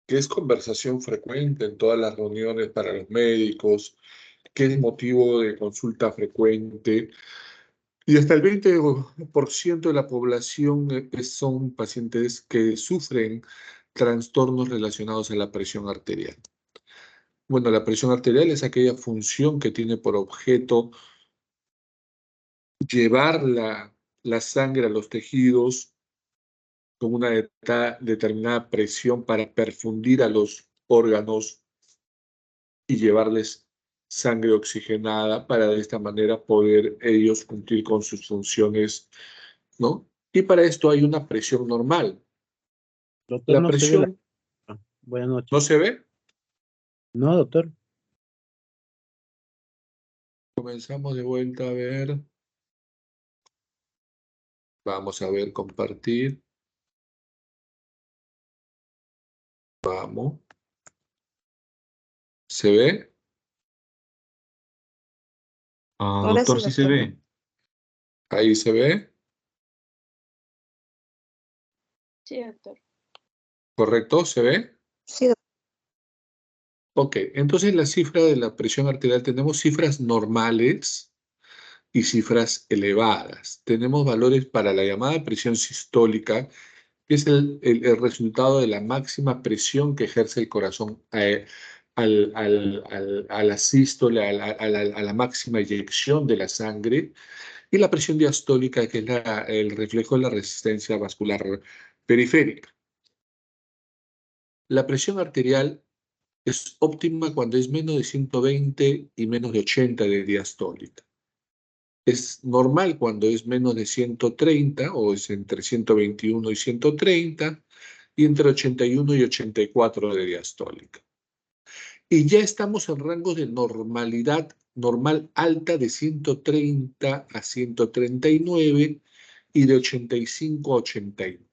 que es conversación frecuente en todas las reuniones para los médicos, que es motivo de consulta frecuente. Y hasta el 20% de la población son pacientes que sufren trastornos relacionados a la presión arterial. Bueno, la presión arterial es aquella función que tiene por objeto llevar la sangre a los tejidos con una determinada presión para perfundir a los órganos y llevarles sangre oxigenada para de esta manera poder ellos cumplir con sus funciones, ¿no? Y para esto hay una presión normal. Doctor, La no se ve la... presión Buenas no noches. se ve. No, doctor. Comenzamos de vuelta a ver. Vamos a ver, compartir. Vamos. ¿Se ve? Ahora Doctor, sí, sí se doctor. ve. Ahí se ve. Sí, doctor. ¿Correcto? ¿Se ve? Sí, doctor. Ok, entonces la cifra de la presión arterial tenemos cifras normales y cifras elevadas. Tenemos valores para la llamada presión sistólica, que es el resultado de la máxima presión que ejerce el corazón a la sístole, a la máxima eyección de la sangre, y la presión diastólica, que es el reflejo de la resistencia vascular periférica. La presión arterial es óptima cuando es menos de 120 y menos de 80 de diastólica. Es normal cuando es menos de 130 o es entre 121 y 130 y entre 81 y 84 de diastólica. Y ya estamos en rangos de normalidad normal alta de 130 a 139 y de 85 a 89.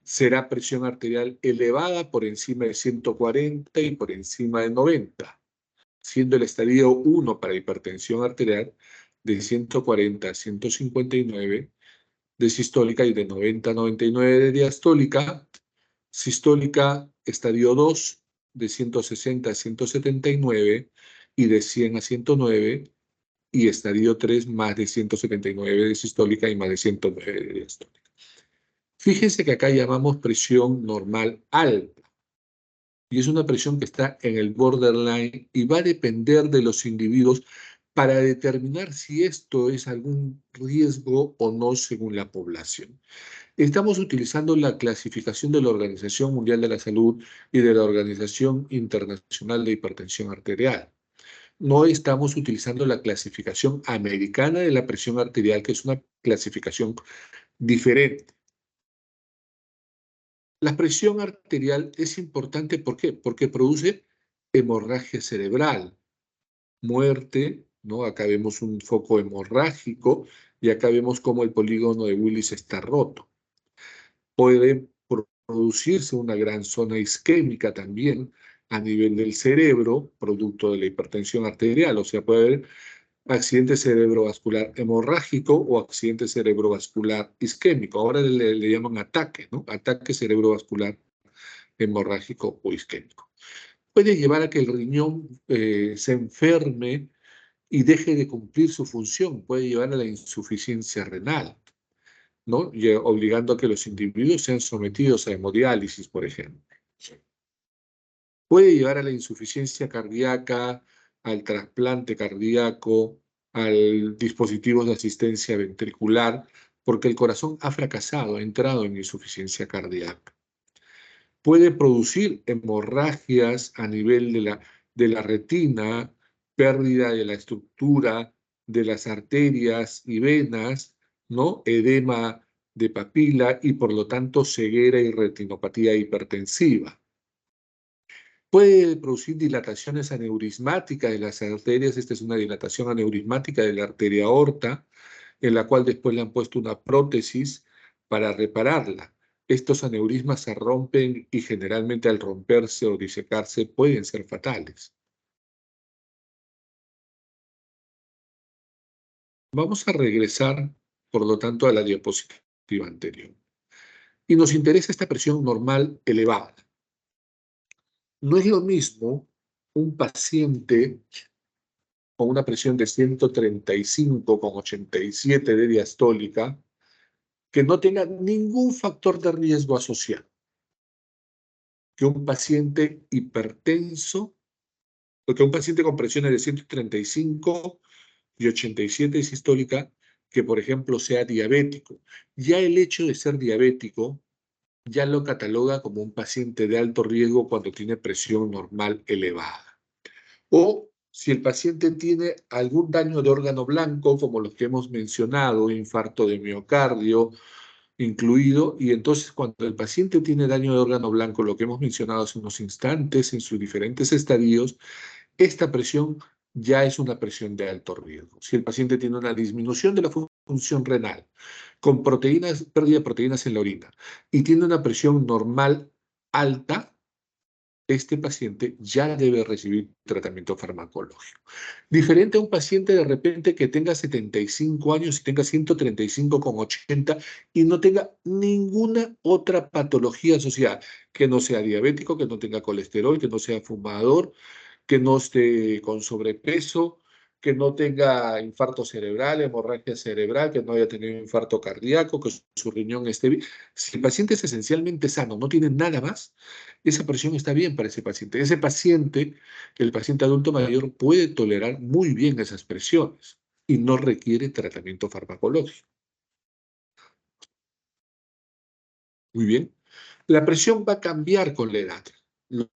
Será presión arterial elevada por encima de 140 y por encima de 90, siendo el estadio 1 para hipertensión arterial de 140 a 159 de sistólica y de 90 a 99 de diastólica. Sistólica, estadio 2 de 160 a 179 y de 100 a 109, y estadio 3 más de 179 de sistólica y más de 109 de diastólica. Fíjense que acá llamamos presión normal alta, y es una presión que está en el borderline y va a depender de los individuos para determinar si esto es algún riesgo o no según la población. Estamos utilizando la clasificación de la Organización Mundial de la Salud y de la Organización Internacional de Hipertensión Arterial. No estamos utilizando la clasificación americana de la presión arterial, que es una clasificación diferente. La presión arterial es importante, ¿por qué? Porque produce hemorragia cerebral, muerte, ¿no? Acá vemos un foco hemorrágico y acá vemos cómo el polígono de Willis está roto. Puede producirse una gran zona isquémica también a nivel del cerebro, producto de la hipertensión arterial, o sea, puede haber accidente cerebrovascular hemorrágico o accidente cerebrovascular isquémico. Ahora le llaman ataque, ¿no? Ataque cerebrovascular hemorrágico o isquémico. Puede llevar a que el riñón se enferme y deje de cumplir su función, puede llevar a la insuficiencia renal, ¿no? Y obligando a que los individuos sean sometidos a hemodiálisis, por ejemplo. Puede llevar a la insuficiencia cardíaca, al trasplante cardíaco, al dispositivo de asistencia ventricular, porque el corazón ha fracasado, ha entrado en insuficiencia cardíaca. Puede producir hemorragias a nivel de la retina, pérdida de la estructura de las arterias y venas, ¿no? Edema de papila y por lo tanto ceguera y retinopatía hipertensiva. Puede producir dilataciones aneurismáticas de las arterias. Esta es una dilatación aneurismática de la arteria aorta, en la cual después le han puesto una prótesis para repararla. Estos aneurismas se rompen y generalmente al romperse o disecarse pueden ser fatales. Vamos a regresar, por lo tanto, a la diapositiva anterior. Y nos interesa esta presión normal elevada. No es lo mismo un paciente con una presión de 135/87 de diastólica que no tenga ningún factor de riesgo asociado, que un paciente hipertenso, o que un paciente con presiones de 135/87 de sistólica, que por ejemplo sea diabético. Ya el hecho de ser diabético ya lo cataloga como un paciente de alto riesgo cuando tiene presión normal elevada. O si el paciente tiene algún daño de órgano blanco, como los que hemos mencionado, infarto de miocardio incluido, y entonces cuando el paciente tiene daño de órgano blanco, lo que hemos mencionado hace unos instantes en sus diferentes estadios, esta presión ya es una presión de alto riesgo. Si el paciente tiene una disminución de la función renal, con proteínas, pérdida de proteínas en la orina, y tiene una presión normal alta, este paciente ya debe recibir tratamiento farmacológico. Diferente a un paciente de repente que tenga 75 años y tenga 135/80 y no tenga ninguna otra patología asociada, que no sea diabético, que no tenga colesterol, que no sea fumador, que no esté con sobrepeso, que no tenga infarto cerebral, hemorragia cerebral, que no haya tenido infarto cardíaco, que su riñón esté bien. Si el paciente es esencialmente sano, no tiene nada más, esa presión está bien para ese paciente. Ese paciente, el paciente adulto mayor, puede tolerar muy bien esas presiones y no requiere tratamiento farmacológico. Muy bien. La presión va a cambiar con la edad. Los,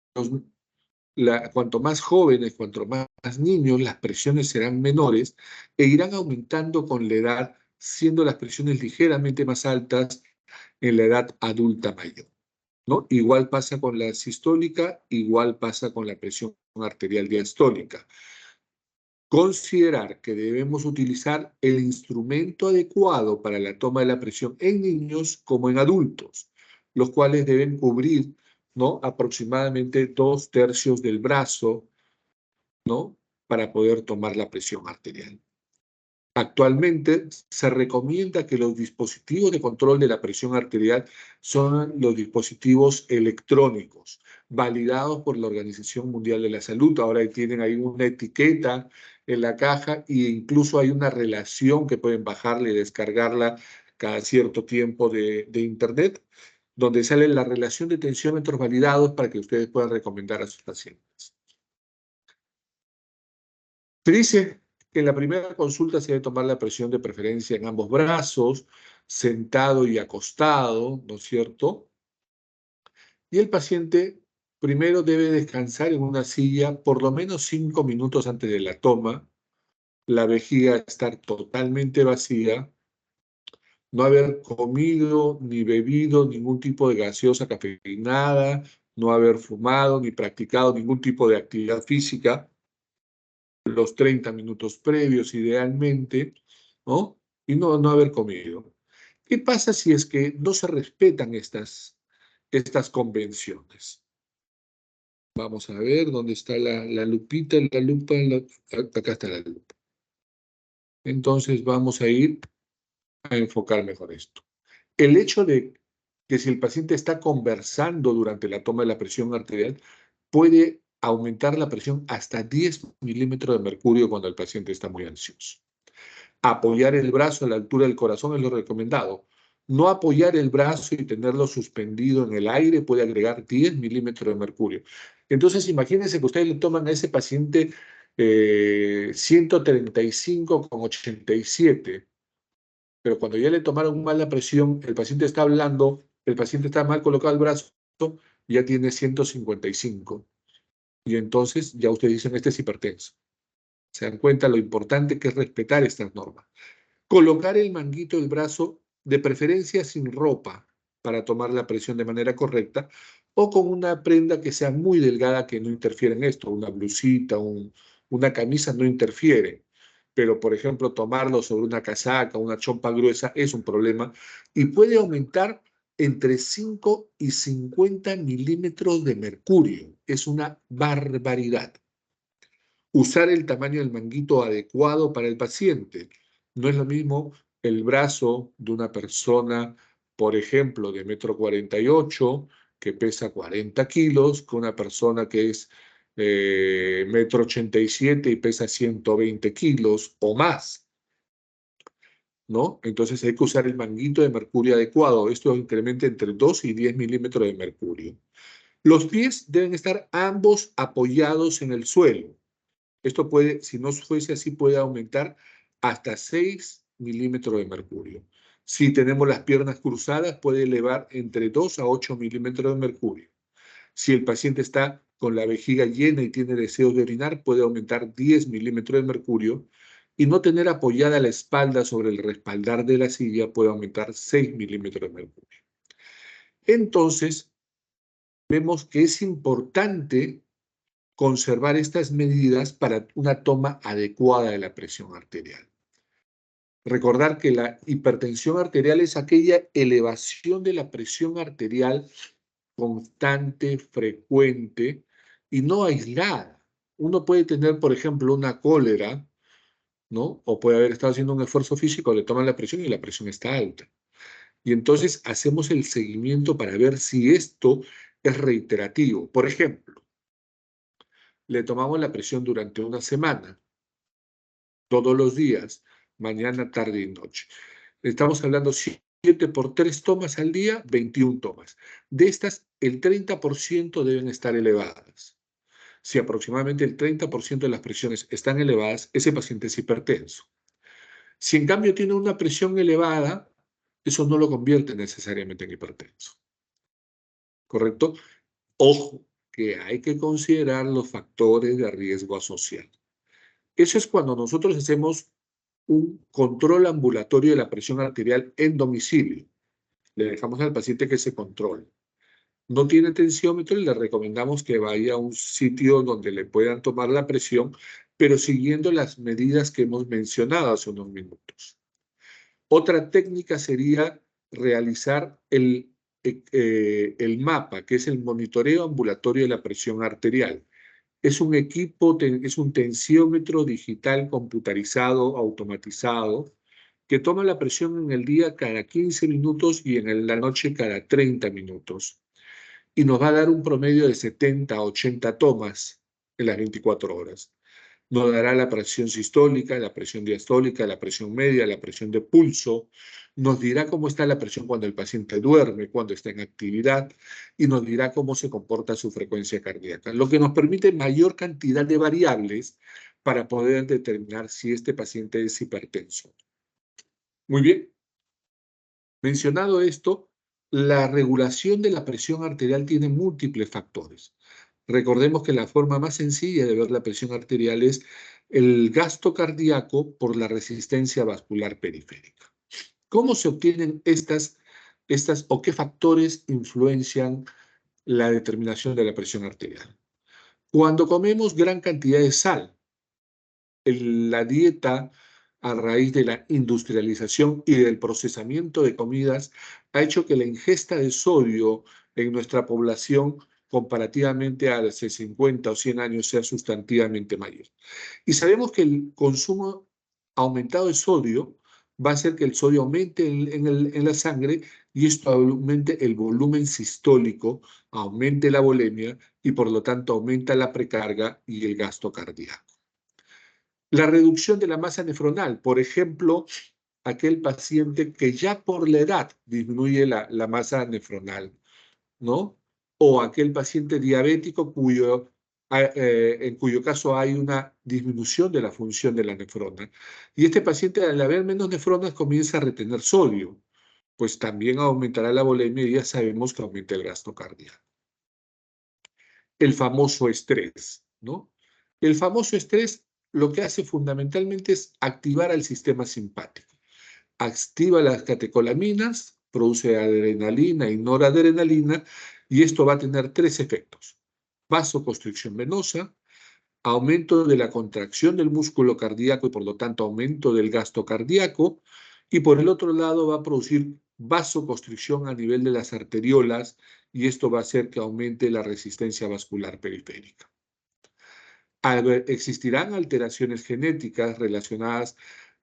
cuanto más jóvenes, cuanto más niños, las presiones serán menores e irán aumentando con la edad, siendo las presiones ligeramente más altas en la edad adulta mayor, ¿no? Igual pasa con la sistólica, igual pasa con la presión arterial diastólica. Considerar que debemos utilizar el instrumento adecuado para la toma de la presión en niños como en adultos, los cuales deben cubrir, ¿no?, aproximadamente 2/3 del brazo, ¿no?, para poder tomar la presión arterial. Actualmente se recomienda que los dispositivos de control de la presión arterial son los dispositivos electrónicos, validados por la Organización Mundial de la Salud. Ahora tienen ahí una etiqueta en la caja e incluso hay una relación que pueden bajarla y descargarla cada cierto tiempo de internet, donde sale la relación de tensiómetros validados para que ustedes puedan recomendar a sus pacientes. Se dice que en la primera consulta se debe tomar la presión de preferencia en ambos brazos, sentado y acostado, ¿no es cierto? Y el paciente primero debe descansar en una silla por lo menos 5 minutos antes de la toma, la vejiga estar totalmente vacía, no haber comido ni bebido ningún tipo de gaseosa cafeinada, no haber fumado ni practicado ningún tipo de actividad física, los 30 minutos previos idealmente, ¿no? Y no haber comido. ¿Qué pasa si es que no se respetan estas convenciones? Vamos a ver dónde está la lupita, la lupa, acá está la lupa. Entonces vamos a ir a enfocar mejor esto. El hecho de que si el paciente está conversando durante la toma de la presión arterial, puede aumentar la presión hasta 10 milímetros de mercurio cuando el paciente está muy ansioso. Apoyar el brazo a la altura del corazón es lo recomendado. No apoyar el brazo y tenerlo suspendido en el aire puede agregar 10 milímetros de mercurio. Entonces, imagínense que ustedes le toman a ese paciente 135/87, pero cuando ya le tomaron mal la presión, el paciente está hablando, el paciente está mal colocado el brazo, ya tiene 155. Y entonces ya ustedes dicen, este es hipertenso. Se dan cuenta lo importante que es respetar estas normas. Colocar el manguito del brazo, de preferencia sin ropa, para tomar la presión de manera correcta, o con una prenda que sea muy delgada que no interfiera en esto, una blusita, una camisa no interfiere. Pero, por ejemplo, tomarlo sobre una casaca, una chompa gruesa, es un problema y puede aumentar entre 5 y 50 milímetros de mercurio. Es una barbaridad. Usar el tamaño del manguito adecuado para el paciente. No es lo mismo el brazo de una persona, por ejemplo, de 1,48 m, que pesa 40 kilos, que una persona que es 1,87 m y pesa 120 kilos o más, ¿no? Entonces hay que usar el manguito de mercurio adecuado. Esto incrementa entre 2 y 10 milímetros de mercurio. Los pies deben estar ambos apoyados en el suelo. Esto puede, si no fuese así, puede aumentar hasta 6 milímetros de mercurio. Si tenemos las piernas cruzadas, puede elevar entre 2 a 8 milímetros de mercurio. Si el paciente está con la vejiga llena y tiene deseos de orinar, puede aumentar 10 milímetros de mercurio. Y no tener apoyada la espalda sobre el respaldar de la silla puede aumentar 6 milímetros de mercurio. Entonces, vemos que es importante conservar estas medidas para una toma adecuada de la presión arterial. Recordar que la hipertensión arterial es aquella elevación de la presión arterial constante, frecuente y no aislada. Uno puede tener, por ejemplo, una cólera, ¿no? O puede haber estado haciendo un esfuerzo físico, le toman la presión y la presión está alta. Y entonces hacemos el seguimiento para ver si esto es reiterativo. Por ejemplo, le tomamos la presión durante una semana, todos los días, mañana, tarde y noche. Estamos hablando 7 por 3 tomas al día, 21 tomas. De estas, el 30% deben estar elevadas. Si aproximadamente el 30% de las presiones están elevadas, ese paciente es hipertenso. Si en cambio tiene una presión elevada, eso no lo convierte necesariamente en hipertenso. ¿Correcto? Ojo, que hay que considerar los factores de riesgo asociados. Eso es cuando nosotros hacemos un control ambulatorio de la presión arterial en domicilio. Le dejamos al paciente que se controle. No tiene tensiómetro y le recomendamos que vaya a un sitio donde le puedan tomar la presión, pero siguiendo las medidas que hemos mencionado hace unos minutos. Otra técnica sería realizar el MAPA, que es el monitoreo ambulatorio de la presión arterial. Es un equipo, es un tensiómetro digital computarizado, automatizado, que toma la presión en el día cada 15 minutos y en la noche cada 30 minutos. Y nos va a dar un promedio de 70 a 80 tomas en las 24 horas. Nos dará la presión sistólica, la presión diastólica, la presión media, la presión de pulso. Nos dirá cómo está la presión cuando el paciente duerme, cuando está en actividad, y nos dirá cómo se comporta su frecuencia cardíaca, lo que nos permite mayor cantidad de variables para poder determinar si este paciente es hipertenso. Muy bien. Mencionado esto, la regulación de la presión arterial tiene múltiples factores. Recordemos que la forma más sencilla de ver la presión arterial es el gasto cardíaco por la resistencia vascular periférica. ¿Cómo se obtienen estas o qué factores influencian la determinación de la presión arterial? Cuando comemos gran cantidad de sal, la dieta a raíz de la industrialización y del procesamiento de comidas ha hecho que la ingesta de sodio en nuestra población comparativamente a hace 50 o 100 años sea sustantivamente mayor. Y sabemos que el consumo aumentado de sodio va a hacer que el sodio aumente en la sangre y esto aumente el volumen sistólico, aumente la volemia y por lo tanto aumenta la precarga y el gasto cardíaco. La reducción de la masa nefronal, por ejemplo, aquel paciente que ya por la edad disminuye la masa nefronal, ¿no? O aquel paciente diabético en cuyo caso hay una disminución de la función de la nefrona. Y este paciente, al haber menos nefronas, comienza a retener sodio, pues también aumentará la volemia y ya sabemos que aumenta el gasto cardíaco. El famoso estrés, ¿no? El famoso estrés lo que hace fundamentalmente es activar al sistema simpático. Activa las catecolaminas, produce adrenalina y noradrenalina, y esto va a tener 3 efectos. Vasoconstricción venosa, aumento de la contracción del músculo cardíaco y por lo tanto aumento del gasto cardíaco, y por el otro lado va a producir vasoconstricción a nivel de las arteriolas, y esto va a hacer que aumente la resistencia vascular periférica. Existirán alteraciones genéticas relacionadas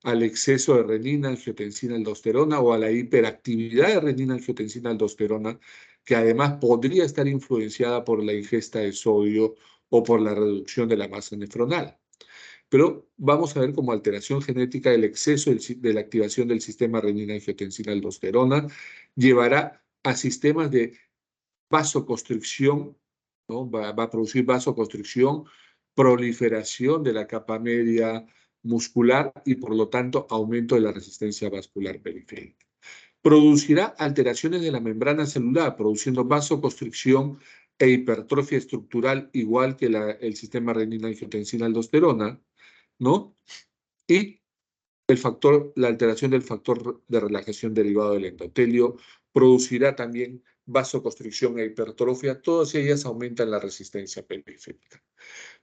al exceso de renina, angiotensina, aldosterona o a la hiperactividad de renina, angiotensina, aldosterona, que además podría estar influenciada por la ingesta de sodio o por la reducción de la masa nefronal. Pero vamos a ver como alteración genética el exceso de la activación del sistema renina, angiotensina, aldosterona llevará a sistemas de vasoconstricción, ¿no? Va a producir vasoconstricción, proliferación de la capa media muscular y por lo tanto aumento de la resistencia vascular periférica. Producirá alteraciones de la membrana celular, produciendo vasoconstricción e hipertrofia estructural igual que el sistema renina, angiotensina, aldosterona, ¿no? Y la alteración del factor de relajación derivado del endotelio producirá también vasoconstricción e hipertrofia, todas ellas aumentan la resistencia periférica.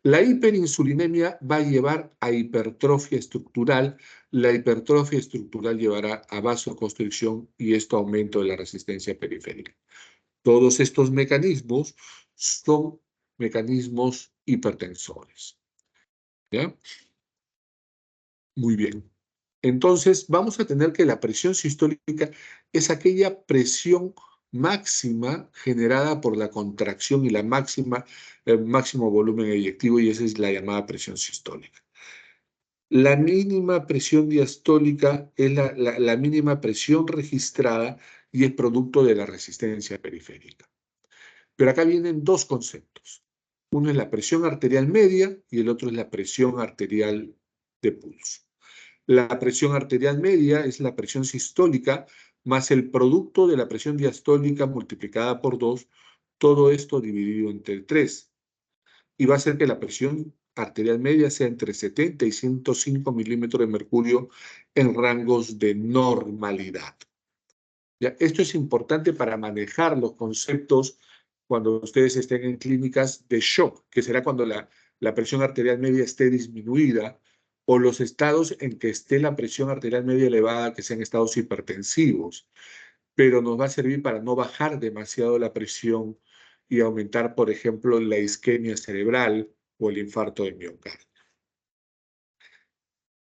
La hiperinsulinemia va a llevar a hipertrofia estructural, la hipertrofia estructural llevará a vasoconstricción y esto aumento de la resistencia periférica. Todos estos mecanismos son mecanismos hipertensores. ¿Ya? Muy bien. Entonces, vamos a tener que la presión sistólica es aquella presión máxima generada por la contracción y el máximo volumen eyectivo, y esa es la llamada presión sistólica. La mínima presión diastólica es la mínima presión registrada y es producto de la resistencia periférica. Pero acá vienen dos conceptos. Uno es la presión arterial media y el otro es la presión arterial de pulso. La presión arterial media es la presión sistólica más el producto de la presión diastólica multiplicada por 2, todo esto dividido entre 3. Y va a hacer que la presión arterial media sea entre 70 y 105 milímetros de mercurio en rangos de normalidad. ¿Ya? Esto es importante para manejar los conceptos cuando ustedes estén en clínicas de shock, que será cuando la presión arterial media esté disminuida, o los estados en que esté la presión arterial media elevada, que sean estados hipertensivos. Pero nos va a servir para no bajar demasiado la presión y aumentar, por ejemplo, la isquemia cerebral o el infarto de miocardio.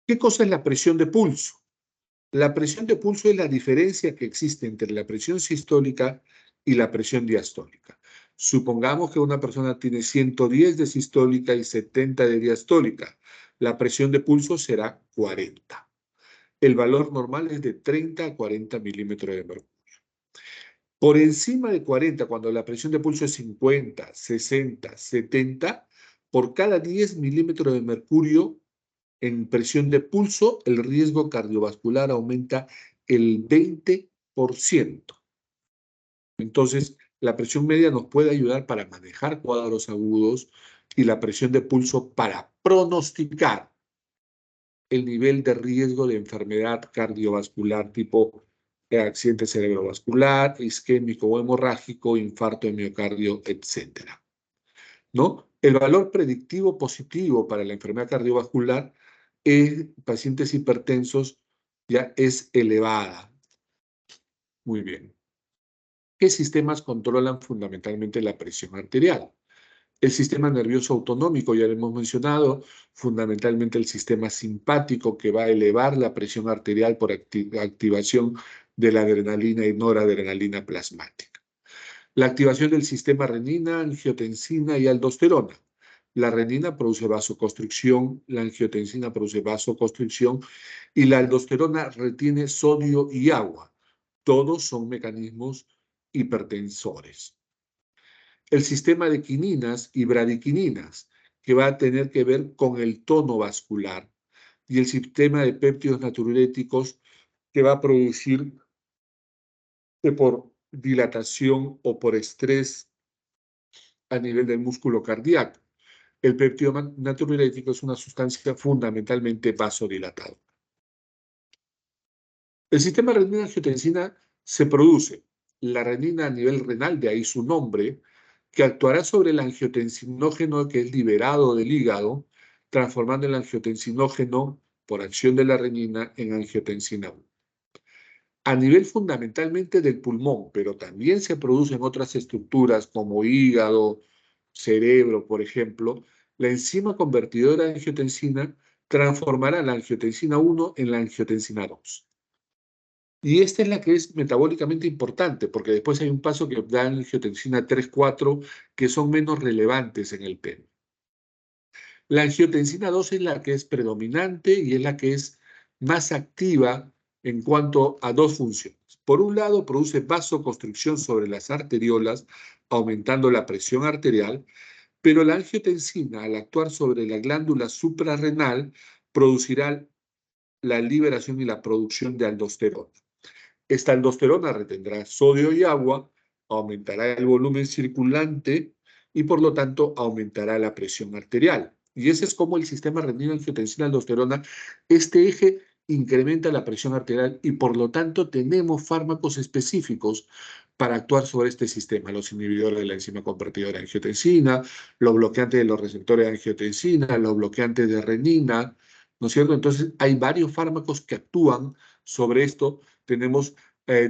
¿Qué cosa es la presión de pulso? La presión de pulso es la diferencia que existe entre la presión sistólica y la presión diastólica. Supongamos que una persona tiene 110 de sistólica y 70 de diastólica. La presión de pulso será 40. El valor normal es de 30 a 40 milímetros de mercurio. Por encima de 40, cuando la presión de pulso es 50, 60, 70, por cada 10 milímetros de mercurio en presión de pulso, el riesgo cardiovascular aumenta el 20%. Entonces, la presión media nos puede ayudar para manejar cuadros agudos y la presión de pulso para pronosticar el nivel de riesgo de enfermedad cardiovascular tipo accidente cerebrovascular, isquémico o hemorrágico, infarto de miocardio, etc. ¿No? El valor predictivo positivo para la enfermedad cardiovascular en pacientes hipertensos ya es elevada. Muy bien. ¿Qué sistemas controlan fundamentalmente la presión arterial? El sistema nervioso autonómico, ya lo hemos mencionado, fundamentalmente el sistema simpático que va a elevar la presión arterial por activación de la adrenalina y noradrenalina plasmática. La activación del sistema renina, angiotensina y aldosterona. La renina produce vasoconstricción, la angiotensina produce vasoconstricción y la aldosterona retiene sodio y agua. Todos son mecanismos hipertensores. El sistema de quininas y bradiquininas, que va a tener que ver con el tono vascular, y el sistema de péptidos natriuréticos, que va a producir por dilatación o por estrés a nivel del músculo cardíaco. El péptido natriurético es una sustancia fundamentalmente vasodilatadora. El sistema renina-angiotensina se produce la renina a nivel renal, de ahí su nombre, que actuará sobre el angiotensinógeno que es liberado del hígado, transformando el angiotensinógeno por acción de la renina en angiotensina 1. A nivel fundamentalmente del pulmón, pero también se produce en otras estructuras como hígado, cerebro, por ejemplo, la enzima convertidora de angiotensina transformará la angiotensina 1 en la angiotensina 2. Y esta es la que es metabólicamente importante, porque después hay un paso que da angiotensina 3, 4, que son menos relevantes en el PEM. La angiotensina 2 es la que es predominante y es la que es más activa en cuanto a dos funciones. Por un lado, produce vasoconstricción sobre las arteriolas, aumentando la presión arterial, pero la angiotensina, al actuar sobre la glándula suprarrenal, producirá la liberación y la producción de aldosterona. Esta aldosterona retendrá sodio y agua, aumentará el volumen circulante y por lo tanto aumentará la presión arterial. Y ese es como el sistema renina-angiotensina-aldosterona, este eje incrementa la presión arterial y por lo tanto tenemos fármacos específicos para actuar sobre este sistema, los inhibidores de la enzima convertidora de angiotensina, los bloqueantes de los receptores de angiotensina, los bloqueantes de renina, ¿no es cierto? Entonces hay varios fármacos que actúan sobre esto. Tenemos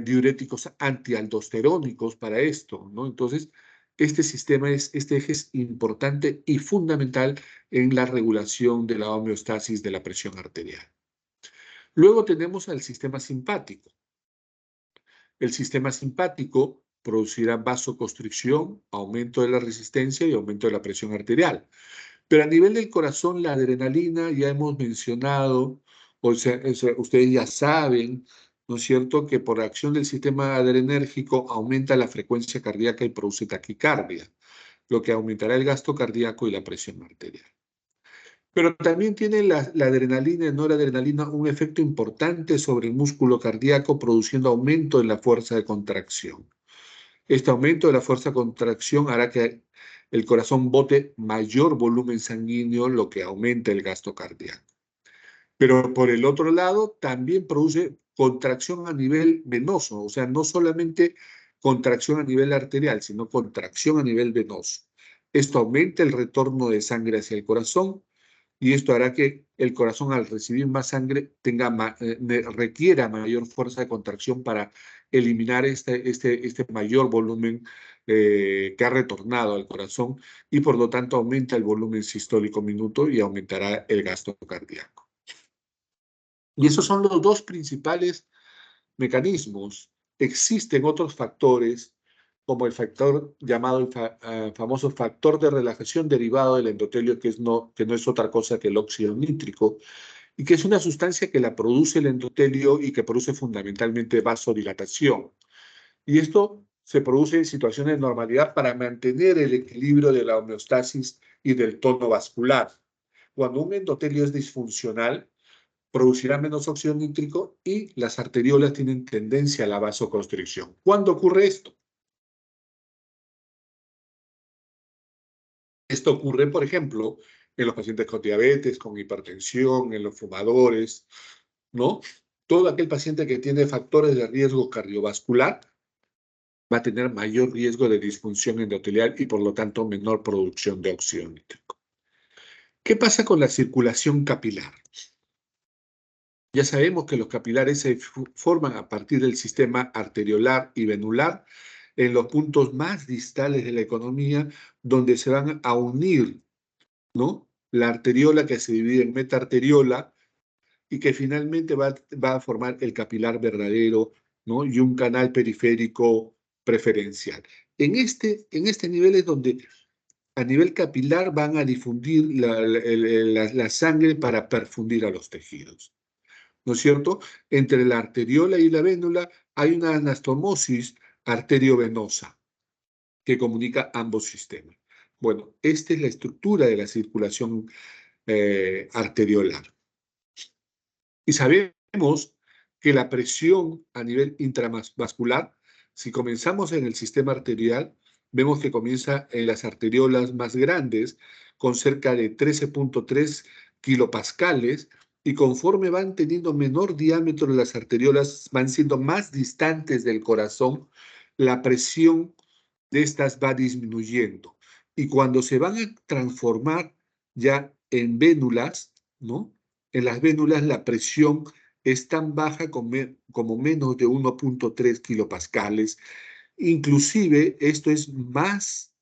diuréticos antialdosterónicos para esto, ¿no? Entonces, este eje es importante y fundamental en la regulación de la homeostasis de la presión arterial. Luego tenemos al sistema simpático. El sistema simpático producirá vasoconstricción, aumento de la resistencia y aumento de la presión arterial. Pero a nivel del corazón, la adrenalina, ya hemos mencionado, o sea, ustedes ya saben, ¿no es cierto?, que por acción del sistema adrenérgico aumenta la frecuencia cardíaca y produce taquicardia, lo que aumentará el gasto cardíaco y la presión arterial. Pero también tiene la adrenalina y noradrenalina un efecto importante sobre el músculo cardíaco, produciendo aumento en la fuerza de contracción. Este aumento de la fuerza de contracción hará que el corazón bote mayor volumen sanguíneo, lo que aumenta el gasto cardíaco. Pero por el otro lado, también produce contracción a nivel venoso, o sea, no solamente contracción a nivel arterial, sino contracción a nivel venoso. Esto aumenta el retorno de sangre hacia el corazón y esto hará que el corazón, al recibir más sangre, requiera mayor fuerza de contracción para eliminar este mayor volumen que ha retornado al corazón y por lo tanto aumenta el volumen sistólico minuto y aumentará el gasto cardíaco. Y esos son los dos principales mecanismos. Existen otros factores, como el factor llamado el famoso factor de relajación derivado del endotelio, que no es otra cosa que el óxido nítrico, y que es una sustancia que la produce el endotelio y que produce fundamentalmente vasodilatación. Y esto se produce en situaciones de normalidad para mantener el equilibrio de la homeostasis y del tono vascular. Cuando un endotelio es disfuncional, producirá menos óxido nítrico y las arteriolas tienen tendencia a la vasoconstricción. ¿Cuándo ocurre esto? Esto ocurre, por ejemplo, en los pacientes con diabetes, con hipertensión, en los fumadores, ¿no? Todo aquel paciente que tiene factores de riesgo cardiovascular va a tener mayor riesgo de disfunción endotelial y, por lo tanto, menor producción de óxido nítrico. ¿Qué pasa con la circulación capilar? Ya sabemos que los capilares se forman a partir del sistema arteriolar y venular en los puntos más distales de la economía, donde se van a unir, ¿no?, la arteriola, que se divide en metaarteriola y que finalmente va a formar el capilar verdadero, ¿no?, y un canal periférico preferencial. En este nivel es donde a nivel capilar van a difundir la sangre para perfundir a los tejidos, ¿no es cierto? Entre la arteriola y la vénula hay una anastomosis arteriovenosa que comunica ambos sistemas. Bueno, esta es la estructura de la circulación arteriolar. Y sabemos que la presión a nivel intravascular, si comenzamos en el sistema arterial, vemos que comienza en las arteriolas más grandes, con cerca de 13.3 kilopascales, y conforme van teniendo menor diámetro las arteriolas, van siendo más distantes del corazón, la presión de estas va disminuyendo. Y cuando se van a transformar ya en vénulas, ¿no?, en las vénulas la presión es tan baja como menos de 1.3 kilopascales. Inclusive esto es más,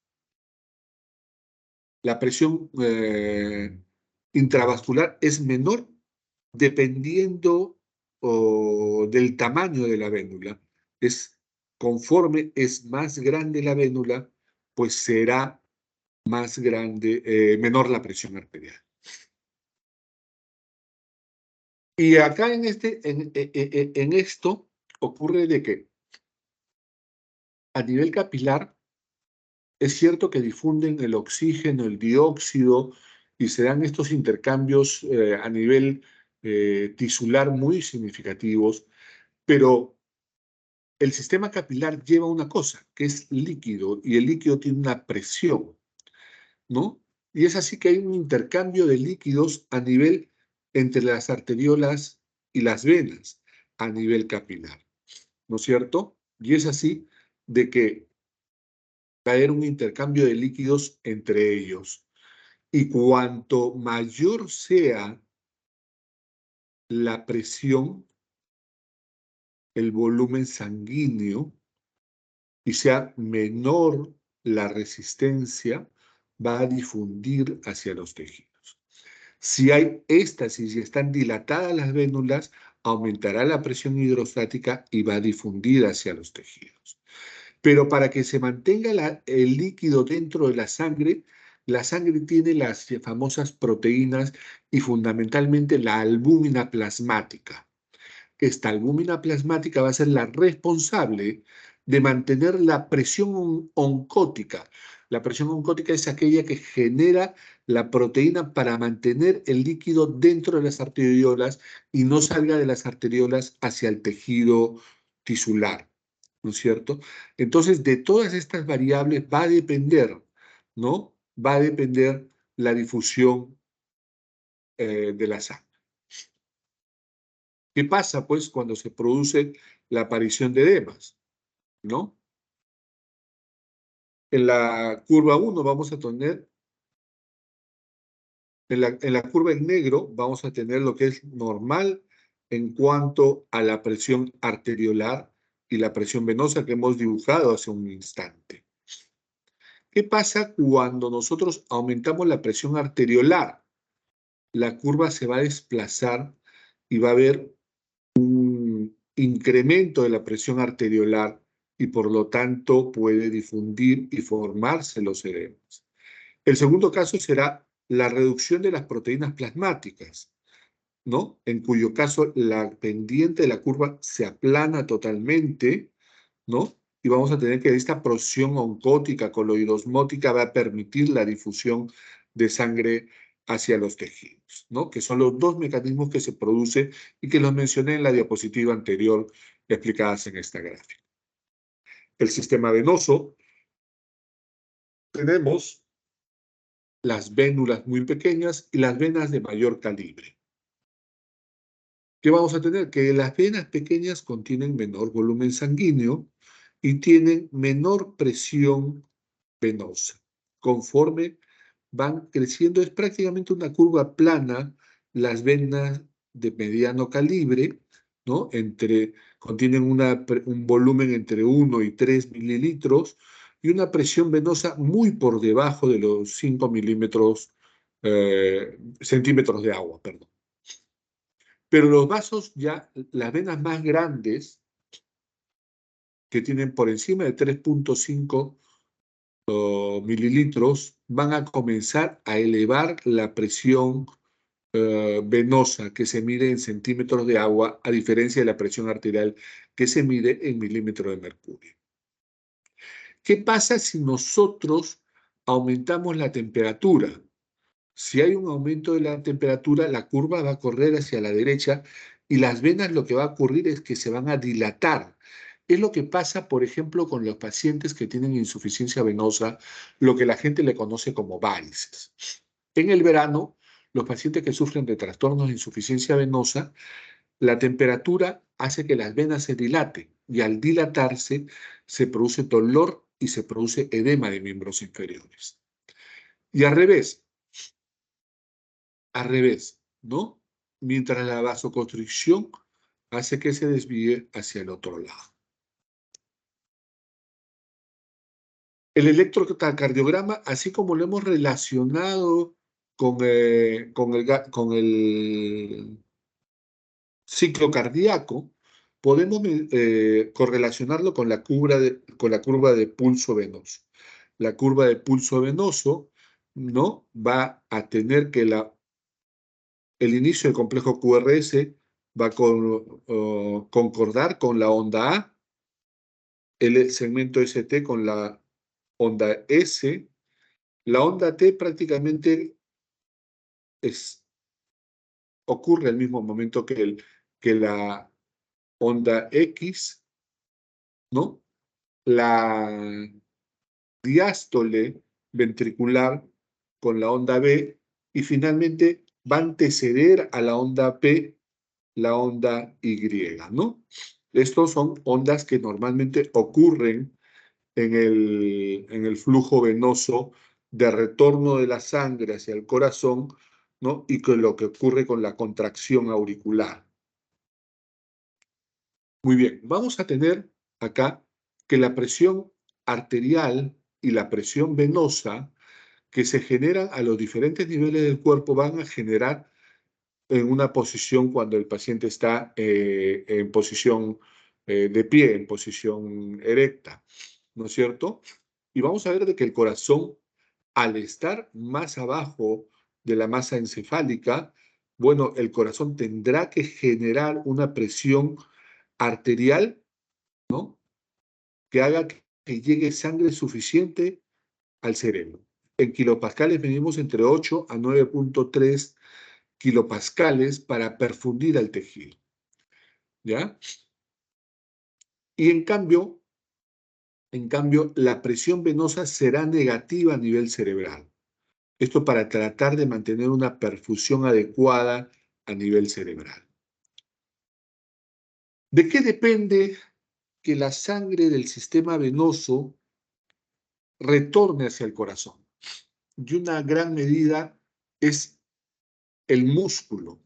la presión intravascular es menor dependiendo del tamaño de la vénula. Conforme es más grande la vénula, pues será más grande, menor la presión arterial. Y acá en esto ocurre de que a nivel capilar es cierto que difunden el oxígeno, el dióxido, y se dan estos intercambios a nivel tisular muy significativos, pero el sistema capilar lleva una cosa, que es líquido, y el líquido tiene una presión, ¿no? Y es así que hay un intercambio de líquidos a nivel entre las arteriolas y las venas, a nivel capilar, ¿no es cierto? Y es así de que va a haber un intercambio de líquidos entre ellos. Y cuanto mayor sea la presión, el volumen sanguíneo, y sea menor la resistencia, va a difundir hacia los tejidos. Si hay éstasis y están dilatadas las vénulas, aumentará la presión hidrostática y va a difundir hacia los tejidos. Pero para que se mantenga el líquido dentro de la sangre tiene las famosas proteínas y fundamentalmente la albúmina plasmática. Esta albúmina plasmática va a ser la responsable de mantener la presión oncótica. La presión oncótica es aquella que genera la proteína para mantener el líquido dentro de las arteriolas y no salga de las arteriolas hacia el tejido tisular, ¿no es cierto? Entonces, de todas estas variables va a depender, ¿no? Va a depender la difusión de la sangre. ¿Qué pasa, pues, cuando se produce la aparición de edemas, ¿no? En la curva 1 vamos a tener, en la curva en negro vamos a tener lo que es normal en cuanto a la presión arteriolar y la presión venosa que hemos dibujado hace un instante. ¿Qué pasa cuando nosotros aumentamos la presión arteriolar? La curva se va a desplazar y va a haber un incremento de la presión arteriolar y por lo tanto puede difundir y formarse los edemas. El segundo caso será la reducción de las proteínas plasmáticas, ¿no? En cuyo caso la pendiente de la curva se aplana totalmente, ¿no? Y vamos a tener que esta presión oncótica coloidosmótica va a permitir la difusión de sangre hacia los tejidos, ¿no? Que son los dos mecanismos que se producen y que los mencioné en la diapositiva anterior explicadas en esta gráfica. El sistema venoso, tenemos las vénulas muy pequeñas y las venas de mayor calibre. ¿Qué vamos a tener? Que las venas pequeñas contienen menor volumen sanguíneo y tienen menor presión venosa. Conforme van creciendo, es prácticamente una curva plana, las venas de mediano calibre, ¿no? Contienen un volumen entre 1 y 3 mililitros y una presión venosa muy por debajo de los 5 centímetros de agua, perdón. Pero los vasos ya, las venas más grandes, que tienen por encima de 3.5 mililitros, van a comenzar a elevar la presión venosa que se mide en centímetros de agua, a diferencia de la presión arterial que se mide en milímetros de mercurio. ¿Qué pasa si nosotros aumentamos la temperatura? Si hay un aumento de la temperatura, la curva va a correr hacia la derecha y las venas lo que va a ocurrir es que se van a dilatar. Es lo que pasa, por ejemplo, con los pacientes que tienen insuficiencia venosa, lo que la gente le conoce como varices. En el verano, los pacientes que sufren de trastornos de insuficiencia venosa, la temperatura hace que las venas se dilaten y al dilatarse se produce dolor y se produce edema de miembros inferiores. Y al revés, ¿no? Mientras la vasoconstricción hace que se desvíe hacia el otro lado. El electrocardiograma, así como lo hemos relacionado con el ciclo cardíaco, podemos correlacionarlo con la curva de pulso venoso. La curva de pulso venoso, ¿no?, va a tener que el inicio del complejo QRS va a concordar con la onda A, el segmento ST con la onda S. La onda T prácticamente ocurre al mismo momento que la onda X, ¿no? La diástole ventricular con la onda B, y finalmente va a anteceder a la onda P la onda Y, ¿no? Estos son ondas que normalmente ocurren en el flujo venoso de retorno de la sangre hacia el corazón, ¿no?, y con lo que ocurre con la contracción auricular. Muy bien, vamos a tener acá que la presión arterial y la presión venosa que se generan a los diferentes niveles del cuerpo van a generar en una posición cuando el paciente está en posición de pie, en posición erecta, ¿no es cierto? Y vamos a ver de que el corazón, al estar más abajo de la masa encefálica, bueno, el corazón tendrá que generar una presión arterial, ¿no?, que haga que llegue sangre suficiente al cerebro. En kilopascales medimos entre 8 a 9.3 kilopascales para perfundir al tejido, ¿ya? Y en cambio, la presión venosa será negativa a nivel cerebral. Esto para tratar de mantener una perfusión adecuada a nivel cerebral. ¿De qué depende que la sangre del sistema venoso retorne hacia el corazón? Y una gran medida es el músculo,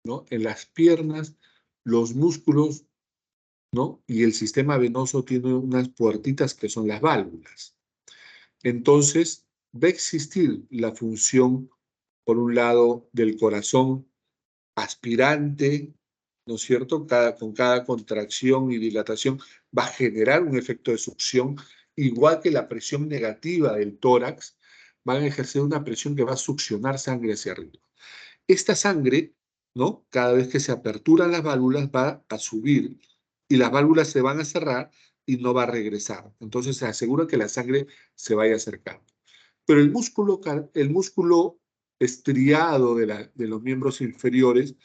¿no? En las piernas, los músculos, ¿no?, y el sistema venoso tiene unas puertitas que son las válvulas. Entonces, va a existir la función, por un lado, del corazón aspirante, ¿no es cierto? Con cada contracción y dilatación va a generar un efecto de succión, igual que la presión negativa del tórax, van a ejercer una presión que va a succionar sangre hacia arriba. Esta sangre, ¿no?, cada vez que se aperturan las válvulas va a subir y las válvulas se van a cerrar y no va a regresar. Entonces se asegura que la sangre se vaya acercando. Pero el músculo estriado de los miembros inferiores,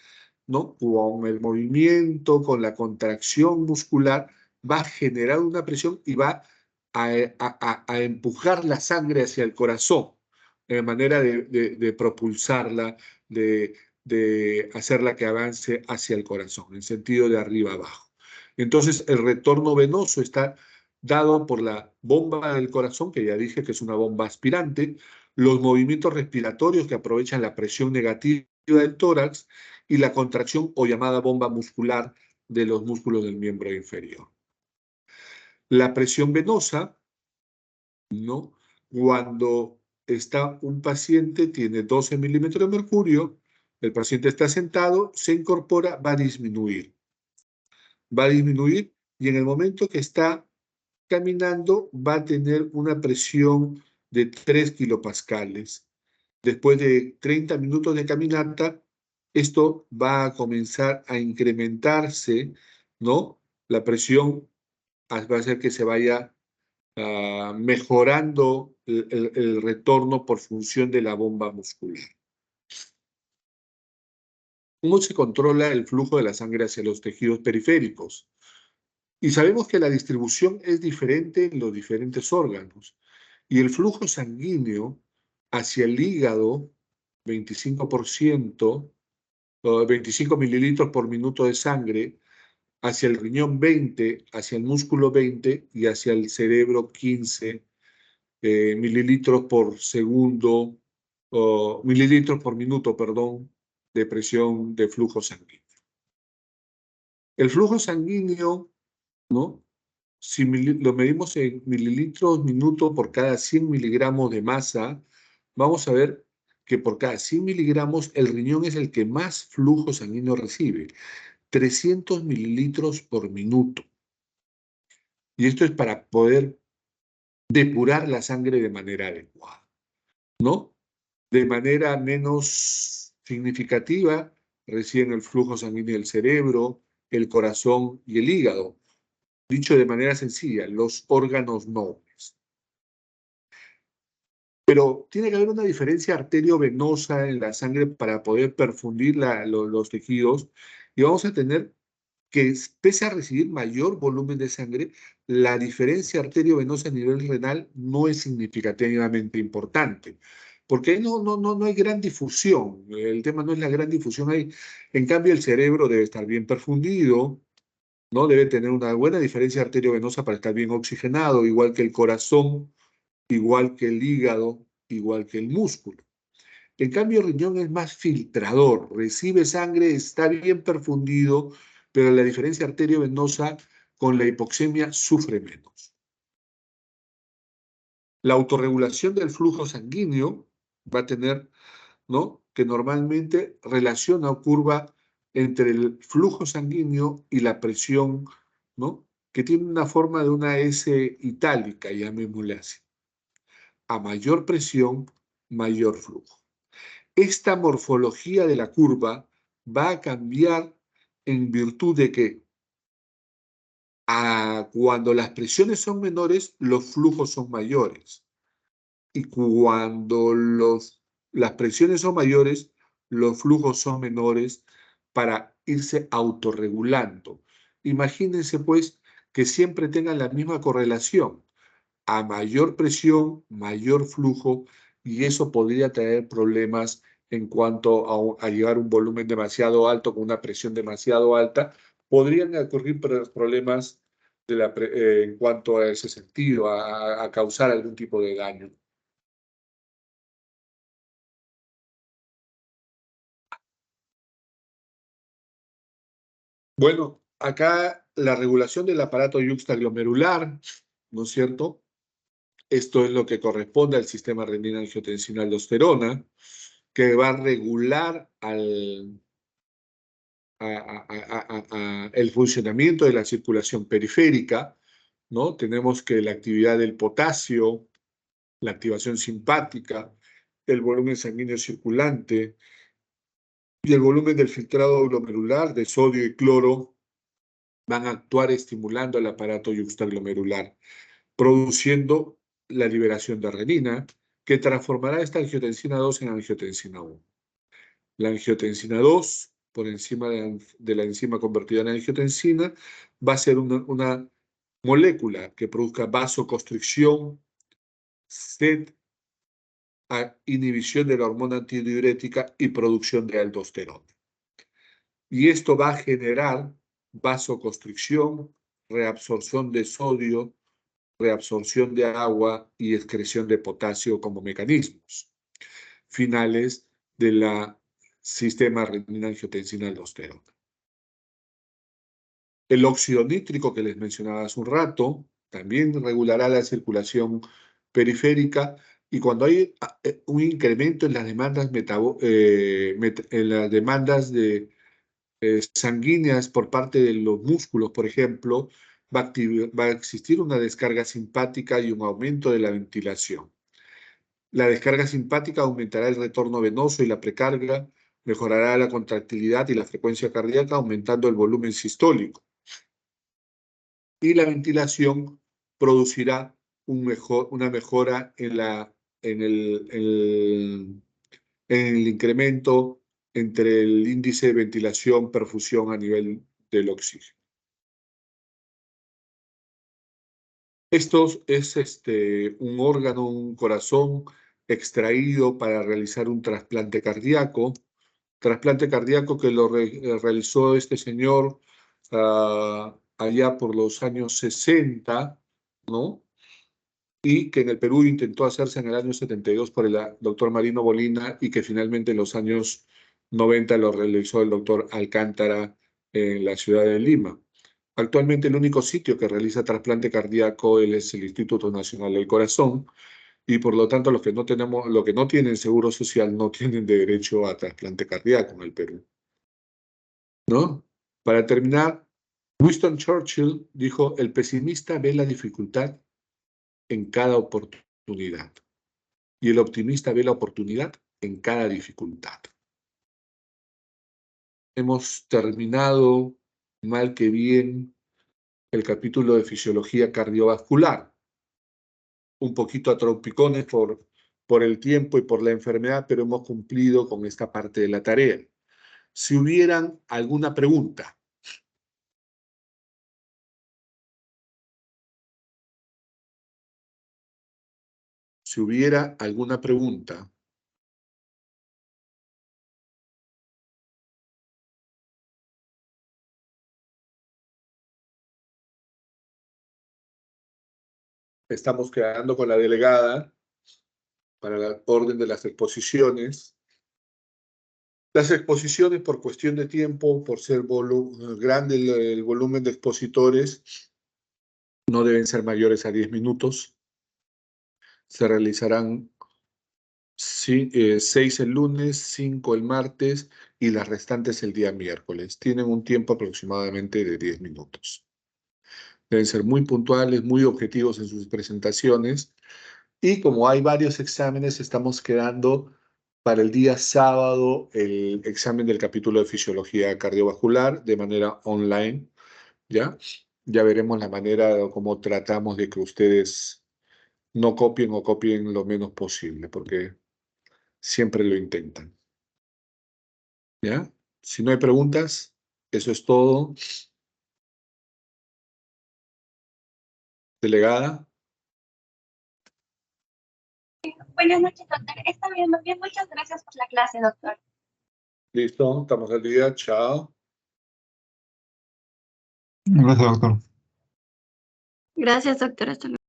¿no?, con el movimiento, con la contracción muscular, va a generar una presión y va a empujar la sangre hacia el corazón, de manera de propulsarla, de hacerla que avance hacia el corazón, en sentido de arriba a abajo. Entonces, el retorno venoso está dado por la bomba del corazón, que ya dije que es una bomba aspirante, los movimientos respiratorios que aprovechan la presión negativa del tórax y la contracción o llamada bomba muscular de los músculos del miembro inferior. La presión venosa, ¿no?, cuando está un paciente, tiene 12 milímetros de mercurio, el paciente está sentado, se incorpora, va a disminuir. Va a disminuir y en el momento que está caminando va a tener una presión de 3 kilopascales. Después de 30 minutos de caminata, esto va a comenzar a incrementarse, ¿no? La presión va a hacer que se vaya mejorando el retorno por función de la bomba muscular. ¿Cómo se controla el flujo de la sangre hacia los tejidos periféricos? Y sabemos que la distribución es diferente en los diferentes órganos. Y el flujo sanguíneo hacia el hígado, 25%, 25 mililitros por minuto de sangre, hacia el riñón 20, hacia el músculo 20 y hacia el cerebro 15 mililitros por segundo, mililitros por minuto, perdón, de presión de flujo sanguíneo. El flujo sanguíneo, ¿no?, si lo medimos en mililitros minuto por cada 100 miligramos de masa, vamos a ver que por cada 100 miligramos el riñón es el que más flujo sanguíneo recibe, 300 mililitros por minuto. Y esto es para poder depurar la sangre de manera adecuada, ¿no? De manera menos significativa, reciben el flujo sanguíneo del cerebro, el corazón y el hígado. Dicho de manera sencilla, los órganos nobles. Pero tiene que haber una diferencia arteriovenosa en la sangre para poder perfundir los tejidos, y vamos a tener que, pese a recibir mayor volumen de sangre, la diferencia arteriovenosa a nivel renal no es significativamente importante, porque ahí no hay gran difusión. El tema no es la gran difusión ahí. En cambio, el cerebro debe estar bien perfundido, ¿no? Debe tener una buena diferencia arteriovenosa para estar bien oxigenado, igual que el corazón, igual que el hígado, igual que el músculo. En cambio, el riñón es más filtrador, recibe sangre, está bien perfundido, pero la diferencia arteriovenosa con la hipoxemia sufre menos. La autorregulación del flujo sanguíneo va a tener, ¿no?, que normalmente relaciona o curva entre el flujo sanguíneo y la presión, ¿no?, que tiene una forma de una S itálica, llamémosle así. A mayor presión, mayor flujo. Esta morfología de la curva va a cambiar en virtud de que cuando las presiones son menores, los flujos son mayores. Y cuando las presiones son mayores, los flujos son menores para irse autorregulando. Imagínense, pues, que siempre tengan la misma correlación. A mayor presión, mayor flujo, y eso podría traer problemas en cuanto a llevar un volumen demasiado alto con una presión demasiado alta. Podrían ocurrir problemas en cuanto a ese sentido, a causar algún tipo de daño. Bueno, acá la regulación del aparato yuxtaglomerular, ¿no es cierto? Esto es lo que corresponde al sistema renina-angiotensina-aldosterona, que va a regular el funcionamiento de la circulación periférica, ¿no? Tenemos que la actividad del potasio, la activación simpática, el volumen sanguíneo circulante y el volumen del filtrado glomerular de sodio y cloro van a actuar estimulando el aparato yuxtaglomerular, produciendo la liberación de renina, que transformará esta angiotensina 2 en angiotensina 1. La angiotensina 2, por encima de la enzima convertida en angiotensina, va a ser una molécula que produzca vasoconstricción, sed, inhibición de la hormona antidiurética y producción de aldosterona. Y esto va a generar vasoconstricción, reabsorción de sodio, reabsorción de agua y excreción de potasio como mecanismos finales del sistema renina-angiotensina-aldosterona. El óxido nítrico que les mencionaba hace un rato también regulará la circulación periférica, y cuando hay un incremento en las demandas, sanguíneas por parte de los músculos, por ejemplo, va a existir una descarga simpática y un aumento de la ventilación. La descarga simpática aumentará el retorno venoso y la precarga, mejorará la contractilidad y la frecuencia cardíaca, aumentando el volumen sistólico. Y la ventilación producirá una mejora en el incremento entre el índice de ventilación-perfusión a nivel del oxígeno. Esto es un órgano, un corazón extraído para realizar un trasplante cardíaco que lo realizó este señor allá por los años 60, ¿no? Y que en el Perú intentó hacerse en el año 72 por el doctor Marino Bolina, y que finalmente en los años 90 lo realizó el doctor Alcántara en la ciudad de Lima. Actualmente el único sitio que realiza trasplante cardíaco es el Instituto Nacional del Corazón, y por lo tanto los que no tienen seguro social no tienen derecho a trasplante cardíaco en el Perú, ¿no? Para terminar, Winston Churchill dijo: el pesimista ve la dificultad en cada oportunidad y el optimista ve la oportunidad en cada dificultad. Hemos terminado, mal que bien, el capítulo de fisiología cardiovascular. Un poquito a trompicones por el tiempo y por la enfermedad, pero hemos cumplido con esta parte de la tarea. Si hubieran alguna pregunta. Si hubiera alguna pregunta. Estamos quedando con la delegada para el orden de las exposiciones. Las exposiciones, por cuestión de tiempo, por ser grande el volumen de expositores, no deben ser mayores a 10 minutos. Se realizarán 6 el lunes, 5 el martes y las restantes el día miércoles. Tienen un tiempo aproximadamente de 10 minutos. Deben ser muy puntuales, muy objetivos en sus presentaciones. Y como hay varios exámenes, estamos quedando para el día sábado el examen del capítulo de fisiología cardiovascular de manera online, ¿ya? Ya veremos la manera como tratamos de que ustedes no copien o copien lo menos posible, porque siempre lo intentan. ¿Ya? Si no hay preguntas, eso es todo. Delegada. Buenas noches, doctor. Está bien, muy bien. Muchas gracias por la clase, doctor. Listo, estamos al día. Chao. Gracias, doctor. Gracias, doctor. Hasta luego.